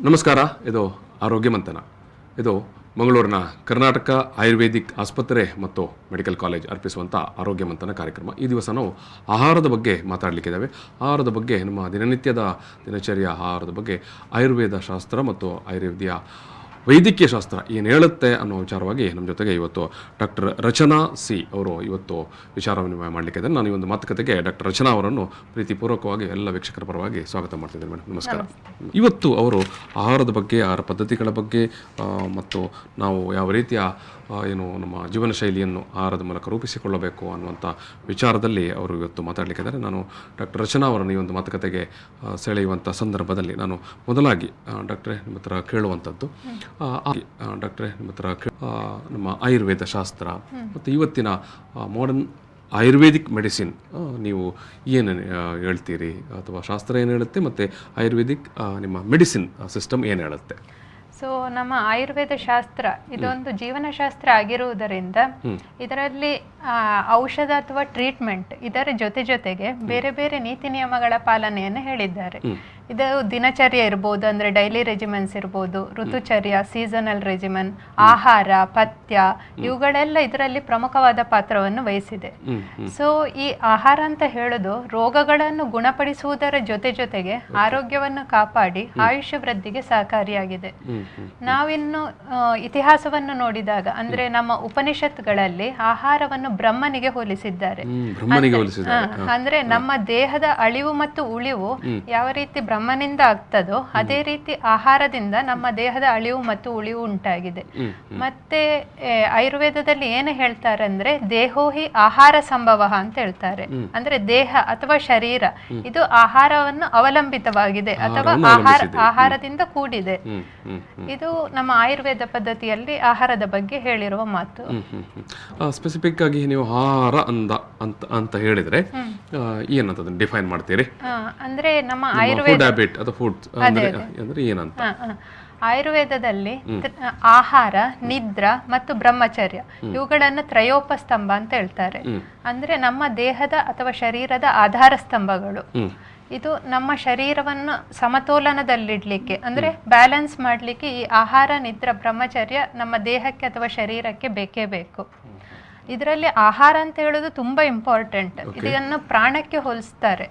ನಮಸ್ಕಾರ. ಇದು ಆರೋಗ್ಯ ಮಂಥನ. ಇದು ಮಂಗಳೂರಿನ ಕರ್ನಾಟಕ ಆಯುರ್ವೇದಿಕ್ ಆಸ್ಪತ್ರೆ ಮತ್ತು ಮೆಡಿಕಲ್ ಕಾಲೇಜ್ ಅರ್ಪಿಸುವಂಥ ಆರೋಗ್ಯ ಮಂಥನ ಕಾರ್ಯಕ್ರಮ. ಈ ದಿವಸ ನಾವು ಆಹಾರದ ಬಗ್ಗೆ ಮಾತಾಡಲಿಕ್ಕಿದ್ದಾವೆ. ಆಹಾರದ ಬಗ್ಗೆ, ನಮ್ಮ ದಿನನಿತ್ಯದ ದಿನಚರಿಯ ಆಹಾರದ ಬಗ್ಗೆ ಆಯುರ್ವೇದ ಶಾಸ್ತ್ರ ಮತ್ತು ಆಯುರ್ವೇದಿಯ ವೈದ್ಯಕೀಯ ಶಾಸ್ತ್ರ ಏನು ಹೇಳುತ್ತೆ ಅನ್ನೋ ವಿಚಾರವಾಗಿ ನಮ್ಮ ಜೊತೆಗೆ ಇವತ್ತು ಡಾಕ್ಟರ್ ರಚನಾ ಸಿ ಅವರು ಇವತ್ತು ವಿಚಾರ ವಿನಿಮಯ ಮಾಡಲಿಕ್ಕಿದ್ದಾರೆ. ನಾನು ಈ ಒಂದು ಮಾತುಕತೆಗೆ ಡಾಕ್ಟರ್ ರಚನಾ ಅವರನ್ನು ಪ್ರೀತಿಪೂರ್ವಕವಾಗಿ ಎಲ್ಲ ವೀಕ್ಷಕರ ಪರವಾಗಿ ಸ್ವಾಗತ ಮಾಡ್ತಿದ್ದೇನೆ. ಮೇಡಮ್ ನಮಸ್ಕಾರ. ಇವತ್ತು ಅವರು ಆಹಾರದ ಬಗ್ಗೆ, ಆಹಾರ ಪದ್ಧತಿಗಳ ಬಗ್ಗೆ ಮತ್ತು ನಾವು ಯಾವ ರೀತಿಯ ಏನು ನಮ್ಮ ಜೀವನ ಶೈಲಿಯನ್ನು ಆಹಾರದ ಮೂಲಕ ರೂಪಿಸಿಕೊಳ್ಳಬೇಕು ಅನ್ನುವಂಥ ವಿಚಾರದಲ್ಲಿ ಅವರು ಇವತ್ತು ಮಾತಾಡಲಿಕ್ಕಿದ್ದಾರೆ. ನಾನು ಡಾಕ್ಟರ್ ರಚನಾ ಅವರನ್ನು ಈ ಒಂದು ಮಾತುಕತೆಗೆ ಸೆಳೆಯುವಂಥ ಸಂದರ್ಭದಲ್ಲಿ ನಾನು ಮೊದಲಾಗಿ ಡಾಕ್ಟ್ರೇ ನಿಮ್ಮ ಹತ್ರ ಕೇಳುವಂಥದ್ದು, ಡಾಕ್ಟ್ರೇ ನಿಮ್ಮ ಹತ್ರ ನಮ್ಮ ಆಯುರ್ವೇದ ಶಾಸ್ತ್ರ ಮತ್ತು ಇವತ್ತಿನ ಮಾಡರ್ನ್ ಆಯುರ್ವೇದಿಕ್ ಮೆಡಿಸಿನ್ ನೀವು ಏನು ಹೇಳ್ತೀರಿ, ಅಥವಾ ಶಾಸ್ತ್ರ ಏನು ಹೇಳುತ್ತೆ ಮತ್ತು ಆಯುರ್ವೇದಿಕ್ ನಿಮ್ಮ ಮೆಡಿಸಿನ್ ಸಿಸ್ಟಮ್ ಏನು ಹೇಳುತ್ತೆ? ಸೊ ನಮ್ಮ ಆಯುರ್ವೇದ ಶಾಸ್ತ್ರ ಇದೊಂದು ಜೀವನಶಾಸ್ತ್ರ ಆಗಿರುವುದರಿಂದ ಇದರಲ್ಲಿ ಔಷಧ ಅಥವಾ ಟ್ರೀಟ್ಮೆಂಟ್ ಇದರ ಜೊತೆಗೆ ಬೇರೆ ಬೇರೆ ನೀತಿ ನಿಯಮಗಳ ಪಾಲನೆಯನ್ನು ಹೇಳಿದ್ದಾರೆ. ಇದು ದಿನಚರ್ಯ ಇರ್ಬೋದು, ಅಂದರೆ ಡೈಲಿ ರೆಜಿಮೆನ್ಸ್ ಇರ್ಬೋದು, ಋತುಚರ್ಯ, ಸೀಸನಲ್ ರೆಜಿಮೆನ್, ಆಹಾರ, ಪಥ್ಯ, ಇವುಗಳೆಲ್ಲ ಇದರಲ್ಲಿ ಪ್ರಮುಖವಾದ ಪಾತ್ರವನ್ನು ವಹಿಸಿದೆ. ಸೊ ಈ ಆಹಾರ ಅಂತ ಹೇಳೋದು ರೋಗಗಳನ್ನು ಗುಣಪಡಿಸುವುದರ ಜೊತೆಗೆ ಆರೋಗ್ಯವನ್ನು ಕಾಪಾಡಿ ಆಯುಷ್ಯ ವೃದ್ಧಿಗೆ ಸಹಕಾರಿಯಾಗಿದೆ. ನಾವಿನ್ನು ಇತಿಹಾಸವನ್ನು ನೋಡಿದಾಗ, ಅಂದ್ರೆ ನಮ್ಮ ಉಪನಿಷತ್ಗಳಲ್ಲಿ ಆಹಾರವನ್ನು ಬ್ರಹ್ಮನಿಗೆ ಹೋಲಿಸಿದ್ದಾರೆ. ಅಂದ್ರೆ ನಮ್ಮ ದೇಹದ ಅಳಿವು ಮತ್ತು ಉಳಿವು ಯಾವ ರೀತಿ ಬ್ರಹ್ಮನಿಂದ ಆಗ್ತದೋ ಅದೇ ರೀತಿ ಆಹಾರದಿಂದ ನಮ್ಮ ದೇಹದ ಅಳಿವು ಮತ್ತು ಉಳಿವು ಉಂಟಾಗಿದೆ. ಮತ್ತೆ ಆಯುರ್ವೇದದಲ್ಲಿ ಏನು ಹೇಳ್ತಾರೆ ಅಂದ್ರೆ ದೇಹೋಹಿ ಆಹಾರ ಸಂಭವ ಅಂತ ಹೇಳ್ತಾರೆ. ಅಂದ್ರೆ ದೇಹ ಅಥವಾ ಶರೀರ ಇದು ಆಹಾರವನ್ನು ಅವಲಂಬಿತವಾಗಿದೆ ಅಥವಾ ಆಹಾರದಿಂದ ಕೂಡಿದೆ. ಇದು ನಮ್ಮ ಆಯುರ್ವೇದ ಪದ್ಧತಿಯಲ್ಲಿ ಆಹಾರದ ಬಗ್ಗೆ ಹೇಳಿರುವ ಮಾತು. ಸ್ಪೆಸಿಫಿಕ್ ಆಗಿ ನೀವು ಆಹಾರ ಅಂತ ಹೇಳಿದ್ರೆ ಏನಂತ ಡಿಫೈನ್ ಮಾಡ್ತೀರಿ? ಅಂದ್ರೆ ನಮ್ಮ ಆಯುರ್ವೇದ ಆಯುರ್ವೇದದಲ್ಲಿ ಆಹಾರ, ನಿದ್ರಾ ಮತ್ತು ಬ್ರಹ್ಮಚರ್ಯ ಇವುಗಳನ್ನು ತ್ರಯೋಪಸ್ತಂಭ ಅಂತ ಹೇಳ್ತಾರೆ. ಅಂದ್ರೆ ನಮ್ಮ ದೇಹದ ಅಥವಾ ಶರೀರದ ಆಧಾರ ಸ್ತಂಭಗಳು. ಇದು ನಮ್ಮ ಶರೀರವನ್ನು ಸಮತೋಲನದಲ್ಲಿಡ್ಲಿಕ್ಕೆ, ಅಂದ್ರೆ ಬ್ಯಾಲೆನ್ಸ್ ಮಾಡ್ಲಿಕ್ಕೆ ಈ ಆಹಾರ, ನಿದ್ರಾ, ಬ್ರಹ್ಮಚರ್ಯ ನಮ್ಮ ದೇಹಕ್ಕೆ ಅಥವಾ ಶರೀರಕ್ಕೆ ಬೇಕೇ ಬೇಕು. ಇದರಲ್ಲಿ ಆಹಾರ ಅಂತ ಹೇಳೋದು ತುಂಬಾ ಇಂಪಾರ್ಟೆಂಟ್. ಇದನ್ನು ಪ್ರಾಣಕ್ಕೆ ಹೋಲಿಸ್ತಾರೆ,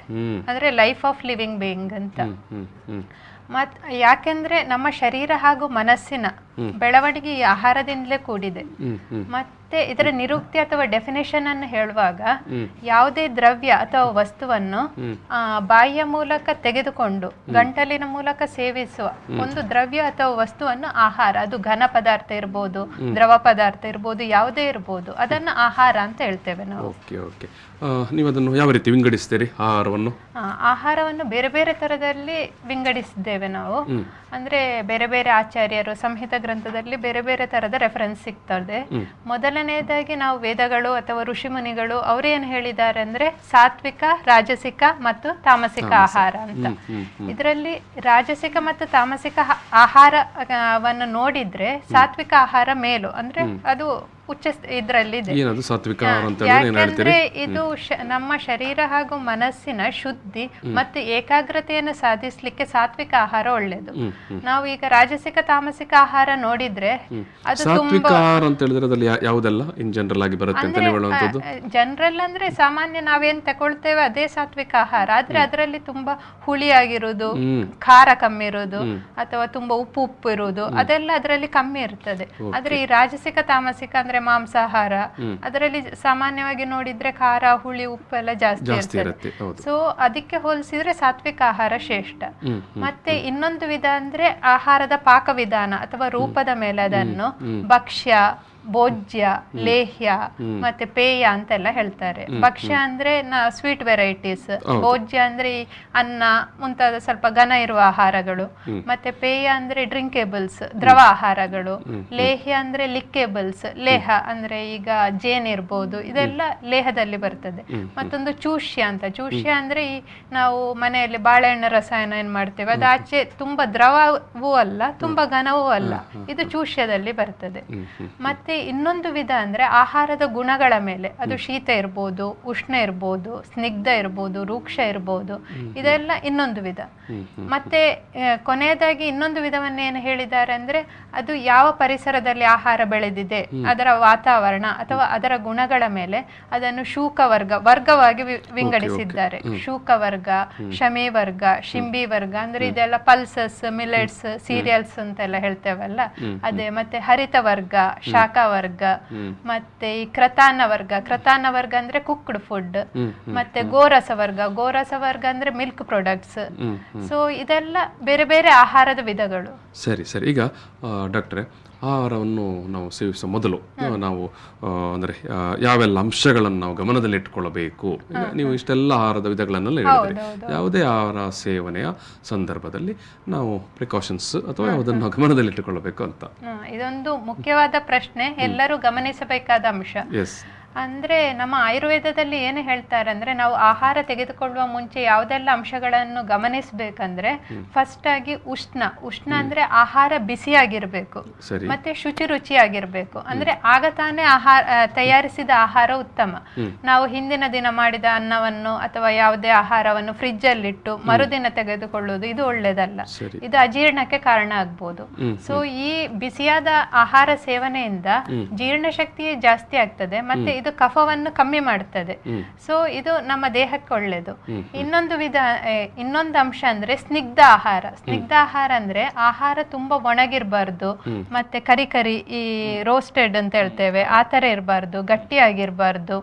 ಅಂದ್ರೆ ಲೈಫ್ ಆಫ್ ಲಿವಿಂಗ್ ಬೀಯಿಂಗ್ ಅಂತ. ಯಾಕೆಂದ್ರೆ ನಮ್ಮ ಶರೀರ ಹಾಗೂ ಮನಸ್ಸಿನ ಬೆಳವಣಿಗೆ ಈ ಆಹಾರದಿಂದಲೇ ಕೂಡಿದೆ. ಮತ್ತೆ ಇದರ ನಿರುಕ್ತಿ ಅಥವಾ ಡೆಫಿನೇಷನ್ ಅನ್ನು ಹೇಳುವಾಗ, ಯಾವುದೇ ದ್ರವ್ಯ ಅಥವಾ ವಸ್ತುವನ್ನು ಬಾಯಿಯ ಮೂಲಕ ತೆಗೆದುಕೊಂಡು ಗಂಟಲಿನ ಮೂಲಕ ಸೇವಿಸುವ ಒಂದು ದ್ರವ್ಯ ಅಥವಾ ವಸ್ತುವನ್ನು ಆಹಾರ, ಅದು ಘನ ಪದಾರ್ಥ ಇರ್ಬೋದು, ದ್ರವ ಪದಾರ್ಥ ಇರ್ಬೋದು, ಯಾವುದೇ ಇರ್ಬೋದು, ಅದನ್ನು ಆಹಾರ ಅಂತ ಹೇಳ್ತೇವೆ ನಾವು. ನೀವು ಅದನ್ನು ಯಾವ ರೀತಿ ವಿಂಗಡಿಸ್ತೀರಿ? ಆಹಾರವನ್ನು ಬೇರೆ ಬೇರೆ ತರದಲ್ಲಿ ವಿಂಗಡಿಸಿದ್ದೇವೆ ನಾವು. ಅಂದ್ರೆ ಬೇರೆ ಬೇರೆ ಆಚಾರ್ಯರು ಸಂಹಿತ ಗ್ರಂಥದಲ್ಲಿ ಬೇರೆ ಬೇರೆ ತರದ ರೆಫರೆನ್ಸ್ ಸಿಗ್ತದೆ. ಮೊದಲನೇದಾಗಿ ನಾವು ವೇದಗಳು ಅಥವಾ ಋಷಿಮುನಿಗಳು ಅವರೇನು ಹೇಳಿದ್ದಾರೆ ಅಂದ್ರೆ ಸಾತ್ವಿಕ, ರಾಜಸಿಕ ಮತ್ತು ತಾಮಸಿಕ ಆಹಾರ ಅಂತ. ಇದರಲ್ಲಿ ರಾಜಸಿಕ ಮತ್ತು ತಾಮಸಿಕ ಆಹಾರವನ್ನು ನೋಡಿದ್ರೆ ಸಾತ್ವಿಕ ಆಹಾರ ಮೇಲು, ಅಂದ್ರೆ ಅದು ಉಚ್ಚ ಇದ್ರಲ್ಲಿದೆ. ಯಾಕೆಂದ್ರೆ ಇದು ನಮ್ಮ ಶರೀರ ಹಾಗೂ ಮನಸ್ಸಿನ ಶುದ್ಧಿ ಮತ್ತು ಏಕಾಗ್ರತೆಯನ್ನು ಸಾಧಿಸ್ಲಿಕ್ಕೆ ಸಾತ್ವಿಕ ಆಹಾರ ಒಳ್ಳೆಯದು. ನಾವು ಈಗ ರಾಜಸಿಕ, ತಾಮಸಿಕ ಆಹಾರ ನೋಡಿದ್ರೆ ಅದು ಜನರಲ್ ಅಂದ್ರೆ ಸಾಮಾನ್ಯ ನಾವೇನ್ ತಗೊಳ್ತೇವೆ ಅದೇ ಸಾತ್ವಿಕ ಆಹಾರ. ಆದ್ರೆ ಅದರಲ್ಲಿ ತುಂಬಾ ಹುಳಿಯಾಗಿರುವುದು, ಖಾರ ಕಮ್ಮಿ ಇರುವುದು, ಅಥವಾ ತುಂಬಾ ಉಪ್ಪು ಇರುವುದು, ಅದೆಲ್ಲ ಅದರಲ್ಲಿ ಕಮ್ಮಿ ಇರ್ತದೆ. ಆದ್ರೆ ಈ ರಾಜಸಿಕ, ತಾಮಸಿಕ ಅಂದ್ರೆ ಮಾಂಸಾಹಾರ, ಅದರಲ್ಲಿ ಸಾಮಾನ್ಯವಾಗಿ ನೋಡಿದ್ರೆ ಖಾರ, ಹುಳಿ, ಉಪ್ಪು ಎಲ್ಲ ಜಾಸ್ತಿ ಇರುತ್ತೆ. ಸೊ ಅದಕ್ಕೆ ಹೋಲಿಸಿದ್ರೆ ಸಾತ್ವಿಕ ಆಹಾರ ಶ್ರೇಷ್ಠ. ಮತ್ತೆ ಇನ್ನೊಂದು ವಿಧ ಅಂದ್ರೆ ಆಹಾರದ ಪಾಕವಿಧಾನ ಅಥವಾ ರೂಪದ ಮೇಲೆ ಅದನ್ನು ಭಕ್ಷ್ಯ, ಭೋಜ್ಯ, ಲೇಹ್ಯ ಮತ್ತೆ ಪೇಯ ಅಂತೆಲ್ಲ ಹೇಳ್ತಾರೆ. ಭಕ್ಷ್ಯ ಅಂದ್ರೆ ಸ್ವೀಟ್ ವೆರೈಟೀಸ್, ಭೋಜ್ಯ ಅಂದ್ರೆ ಅನ್ನ ಮುಂತಾದ ಸ್ವಲ್ಪ ಘನ ಇರುವ ಆಹಾರಗಳು, ಮತ್ತೆ ಪೇಯ ಅಂದ್ರೆ ಡ್ರಿಂಕೇಬಲ್ಸ್, ದ್ರವ ಆಹಾರಗಳು, ಲೇಹ್ಯ ಅಂದ್ರೆ ಲಿಕ್ಕೇಬಲ್ಸ್, ಲೇಹ ಅಂದ್ರೆ ಈಗ ಜೇನ್ ಇರ್ಬೋದು, ಇದೆಲ್ಲ ಲೇಹದಲ್ಲಿ ಬರ್ತದೆ. ಮತ್ತೊಂದು ಚೂಷ್ಯ ಅಂತ, ಚೂಷ್ಯ ಅಂದ್ರೆ ಈ ನಾವು ಮನೆಯಲ್ಲಿ ಬಾಳೆಹಣ್ಣು ರಸಾಯನ ಏನ್ ಮಾಡ್ತೇವೆ, ಅದು ಆಚೆ ತುಂಬಾ ದ್ರವವೂ ಅಲ್ಲ ತುಂಬಾ ಘನವೂ ಅಲ್ಲ, ಇದು ಚೂಷ್ಯದಲ್ಲಿ ಬರ್ತದೆ. ಮತ್ತೆ ಇನ್ನೊಂದು ವಿಧ ಅಂದ್ರೆ ಆಹಾರದ ಗುಣಗಳ ಮೇಲೆ, ಅದು ಶೀತ ಇರ್ಬೋದು, ಉಷ್ಣ ಇರ್ಬೋದು, ಸ್ನಿಗ್ಧ ಇರ್ಬೋದು, ರೂಕ್ಷ ಇರ್ಬೋದು, ಇದೆಲ್ಲ ಇನ್ನೊಂದು ವಿಧ. ಮತ್ತೆ ಕೊನೆಯದಾಗಿ ಇನ್ನೊಂದು ವಿಧವನ್ನು ಏನು ಹೇಳಿದ್ದಾರೆ ಅಂದ್ರೆ ಅದು ಯಾವ ಪರಿಸರದಲ್ಲಿ ಆಹಾರ ಬೆಳೆದಿದೆ, ಅದರ ವಾತಾವರಣ ಅಥವಾ ಅದರ ಗುಣಗಳ ಮೇಲೆ ಅದನ್ನು ವರ್ಗವಾಗಿ ವಿಂಗಡಿಸಿದ್ದಾರೆ. ಶೂಕ ವರ್ಗ, ಶಮಿ ವರ್ಗ, ಶಿಂಬಿ ವರ್ಗ, ಅಂದ್ರೆ ಇದೆಲ್ಲ ಪಲ್ಸಸ್, ಮಿಲೆಟ್ಸ್, ಸೀರಿಯಲ್ಸ್ ಅಂತೆಲ್ಲ ಹೇಳ್ತೇವಲ್ಲ ಅದೇ. ಮತ್ತೆ ಹರಿತ ವರ್ಗ, ಶಾಖ ವರ್ಗ, ಮತ್ತೆ ಈ ಕ್ರತಾನ ವರ್ಗ ಅಂದ್ರೆ ಕುಕ್ಡ್ ಫುಡ್, ಮತ್ತೆ ಗೋರಸ ವರ್ಗ ಅಂದ್ರೆ ಮಿಲ್ಕ್ ಪ್ರಾಡಕ್ಟ್ಸ್. ಸೊ ಇದೆಲ್ಲ ಬೇರೆ ಬೇರೆ ಆಹಾರದ ವಿಧಗಳು. ಸರಿ. ಈಗ ಡಾಕ್ಟ್ರೆ, ಆಹಾರವನ್ನು ನಾವು ಸೇವಿಸುವ ಮೊದಲು ನಾವು ಅಂದರೆ ಯಾವೆಲ್ಲ ಅಂಶಗಳನ್ನು ನಾವು ಗಮನದಲ್ಲಿ ಇಟ್ಕೊಳ್ಳಬೇಕು? ನೀವು ಇಷ್ಟೆಲ್ಲ ಆಹಾರದ ವಿಧಗಳನ್ನೆಲ್ಲ ಹೇಳಿದ್ರಿ. ಯಾವುದೇ ಆಹಾರ ಸೇವನೆಯ ಸಂದರ್ಭದಲ್ಲಿ ನಾವು ಪ್ರಿಕಾಷನ್ಸ್ ಅಥವಾ ಯಾವುದನ್ನು ನಾವು ಗಮನದಲ್ಲಿ ಇಟ್ಟುಕೊಳ್ಳಬೇಕು ಅಂತ? ಇದೊಂದು ಮುಖ್ಯವಾದ ಪ್ರಶ್ನೆ, ಎಲ್ಲರೂ ಗಮನಿಸಬೇಕಾದ ಅಂಶ. ಅಂದ್ರೆ ನಮ್ಮ ಆಯುರ್ವೇದದಲ್ಲಿ ಏನು ಹೇಳ್ತಾರೆ ಅಂದ್ರೆ ನಾವು ಆಹಾರ ತೆಗೆದುಕೊಳ್ಳುವ ಮುಂಚೆ ಯಾವುದೆಲ್ಲ ಅಂಶಗಳನ್ನು ಗಮನಿಸಬೇಕಂದ್ರೆ ಫಸ್ಟ್ ಆಗಿ ಉಷ್ಣ ಅಂದ್ರೆ ಆಹಾರ ಬಿಸಿಯಾಗಿರ್ಬೇಕು, ಮತ್ತೆ ರುಚಿಯಾಗಿರ್ಬೇಕು. ಅಂದ್ರೆ ಆಗ ತಾನೇ ತಯಾರಿಸಿದ ಆಹಾರ ಉತ್ತಮ. ನಾವು ಹಿಂದಿನ ದಿನ ಮಾಡಿದ ಅನ್ನವನ್ನು ಅಥವಾ ಯಾವುದೇ ಆಹಾರವನ್ನು ಫ್ರಿಜ್ ಅಲ್ಲಿಟ್ಟು ಮರುದಿನ ತೆಗೆದುಕೊಳ್ಳುವುದು ಇದು ಒಳ್ಳೇದಲ್ಲ, ಇದು ಅಜೀರ್ಣಕ್ಕೆ ಕಾರಣ ಆಗ್ಬೋದು. ಸೊ ಈ ಬಿಸಿಯಾದ ಆಹಾರ ಸೇವನೆಯಿಂದ ಜೀರ್ಣಶಕ್ತಿ ಜಾಸ್ತಿ ಆಗ್ತದೆ, ಮತ್ತೆ ಇದು ಕಫವನ್ನು ಕಮ್ಮಿ ಮಾಡ್ತದೆ. ಸೊ ಇದು ನಮ್ಮ ದೇಹಕ್ಕೆ ಒಳ್ಳೆಯದು. ಇನ್ನೊಂದು ಅಂಶ ಅಂದ್ರೆ ಸ್ನಿಗ್ಧ ಆಹಾರ ಅಂದ್ರೆ ಆಹಾರ ತುಂಬಾ ಒಣಗಿರ್ಬಾರ್ದು, ಮತ್ತೆ ಕರಿ ಈ ರೋಸ್ಟೆಡ್ ಅಂತ ಹೇಳ್ತೇವೆ ಆ ತರ ಇರಬಾರ್ದು, ಗಟ್ಟಿಯಾಗಿರ್ಬಾರ್ದು.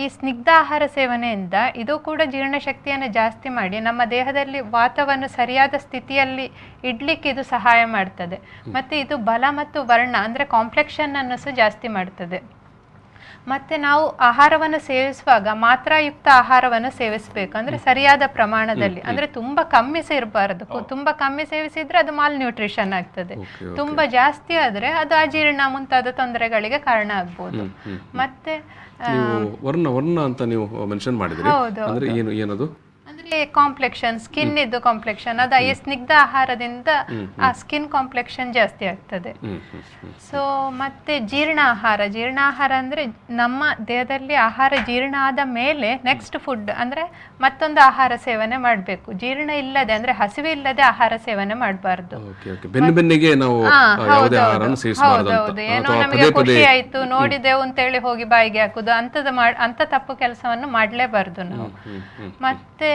ಈ ಸ್ನಿಗ್ಧ ಆಹಾರ ಸೇವನೆಯಿಂದ ಇದು ಕೂಡ ಜೀರ್ಣಶಕ್ತಿಯನ್ನು ಜಾಸ್ತಿ ಮಾಡಿ ನಮ್ಮ ದೇಹದಲ್ಲಿ ವಾತವನ್ನು ಸರಿಯಾದ ಸ್ಥಿತಿಯಲ್ಲಿ ಇಡ್ಲಿಕ್ಕೆ ಇದು ಸಹಾಯ ಮಾಡ್ತದೆ. ಮತ್ತೆ ಇದು ಬಲ ಮತ್ತು ವರ್ಣ ಅಂದ್ರೆ ಕಾಂಪ್ಲೆಕ್ಷನ್ ಅನ್ನು ಸಹ ಜಾಸ್ತಿ ಮಾಡ್ತದೆ. ಮತ್ತೆ ನಾವು ಆಹಾರವನ್ನು ಸೇವಿಸುವಾಗ ಮಾತ್ರಾಯುಕ್ತ ಆಹಾರವನ್ನು ಸೇವಿಸಬೇಕು, ಅಂದ್ರೆ ಸರಿಯಾದ ಪ್ರಮಾಣದಲ್ಲಿ. ಅಂದ್ರೆ ತುಂಬಾ ಕಮ್ಮಿ ಸೇರಬಾರದು. ತುಂಬಾ ಕಮ್ಮಿ ಸೇವಿಸಿದ್ರೆ ಅದು ಮಾಲ್ ನ್ಯೂಟ್ರಿಷನ್ ಆಗ್ತದೆ. ತುಂಬಾ ಜಾಸ್ತಿ ಆದ್ರೆ ಅದು ಅಜೀರ್ಣ ಮುಂತಾದ ತೊಂದರೆಗಳಿಗೆ ಕಾರಣ ಆಗ್ಬೋದು. ಮತ್ತೆ ವರ್ಣ ಅಂತ ನೀವು ಮೆನ್ಷನ್ ಮಾಡಿದ್ರಿ, ಅಂದ್ರೆ ಏನದು? ಅಂದ್ರೆ ಕಾಂಪ್ಲೆಕ್ಷನ್, ಸ್ಕಿನ್ ಇದ್ದು ಕಾಂಪ್ಲೆಕ್ಷನ್, ಅದು ಈ ಸ್ನಿಗ್ಧ ಆಹಾರದಿಂದ ಆ ಸ್ಕಿನ್ ಕಾಂಪ್ಲೆಕ್ಷನ್ ಜಾಸ್ತಿ ಆಗ್ತದೆ. ಸೊ ಮತ್ತೆ ಜೀರ್ಣ ಆಹಾರ ಅಂದ್ರೆ ನಮ್ಮ ದೇಹದಲ್ಲಿ ಆಹಾರ ಜೀರ್ಣ ಆದ ಮೇಲೆ ನೆಕ್ಸ್ಟ್ ಫುಡ್ ಅಂದ್ರೆ ಮತ್ತೊಂದು ಆಹಾರ ಸೇವನೆ ಮಾಡಬೇಕು. ಜೀರ್ಣ ಇಲ್ಲದೆ ಅಂದ್ರೆ ಹಸಿವೆ ಇಲ್ಲದೆ ಆಹಾರ ಸೇವನೆ ಮಾಡಬಾರ್ದು. ಏನೋ ನಮಗೆ ಖುಷಿ ಆಯ್ತು ನೋಡಿದೆವು ಅಂತೇಳಿ ಹೋಗಿ ಬಾಯಿಗೆ ಹಾಕುದು, ಅಂತ ತಪ್ಪು ಕೆಲಸವನ್ನು ಮಾಡಲೇಬಾರ್ದು ನಾವು. ಮತ್ತೆ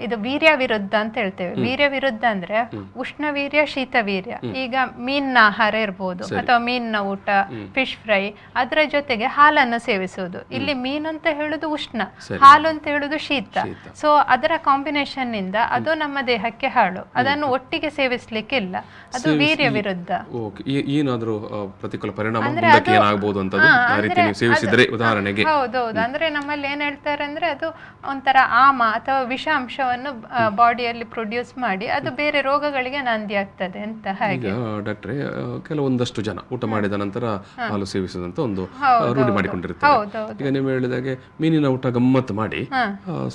ಇದು ವೀರ್ಯ ವಿರುದ್ಧ ಅಂತ ಹೇಳ್ತೇವೆ. ವೀರ್ಯ ವಿರುದ್ಧ ಅಂದ್ರೆ ಉಷ್ಣ ವೀರ್ಯ, ಶೀತ ವೀರ್ಯ. ಈಗ ಮೀನಿನ ಆಹಾರ ಇರ್ಬೋದು ಅಥವಾ ಮೀನಿನ ಊಟ, ಫಿಶ್ ಫ್ರೈ, ಅದರ ಜೊತೆಗೆ ಹಾಲನ್ನು ಸೇವಿಸುವುದು. ಇಲ್ಲಿ ಮೀನು ಅಂತ ಹೇಳುದು ಉಷ್ಣ, ಹಾಲು ಅಂತ ಹೇಳುದು ಶೀತ. ಸೊ ಅದರ ಕಾಂಬಿನೇಷನ್ ಇಂದ ಅದು ನಮ್ಮ ದೇಹಕ್ಕೆ ಹಾಳು, ಅದನ್ನು ಒಟ್ಟಿಗೆ ಸೇವಿಸ್ಲಿಕ್ಕಿಲ್ಲ, ಅದು ವೀರ್ಯ ವಿರುದ್ಧ. ಏನಾದ್ರೂ ಪ್ರತಿಕೂಲ ಪರಿಣಾಮ ಏನಾಗಬಹುದು ಅಂತ ಸೇವಿಸಿದ್ರೆ ಉದಾಹರಣೆಗೆ? ಹೌದೌದು. ಅಂದ್ರೆ ನಮ್ಮಲ್ಲಿ ಏನ್ ಹೇಳ್ತಾರೆ ಅಂದ್ರೆ ಅದು ಒಂಥರ ಆಮ ಅಥವಾ ವಿಷ ಅಂಶವನ್ನು ಬಾಡಿಯಲ್ಲಿ ಪ್ರೊಡ್ಯೂಸ್ ಮಾಡಿ ಅದು ಬೇರೆ ರೋಗಗಳಿಗೆ ನಾಂದಿ ಆಗ್ತದೆ ಅಂತ. ಹಾಗೆ ಡಾಕ್ಟ್ರೆ, ಕೆಲವೊಂದಷ್ಟು ಜನ ಊಟ ಮಾಡಿದ ನಂತರ ಹಾಲು ಸೇವಿಸದಂತ ಒಂದು ರೂಢಿ ಮಾಡಿಕೊಂಡಿರ್ತಾರೆ. ಈಗ ನೀವು ಹೇಳಿದಾಗೆ ಮೀನಿನ ಊಟ ಗಮ್ಮತ್ತು ಮಾಡಿ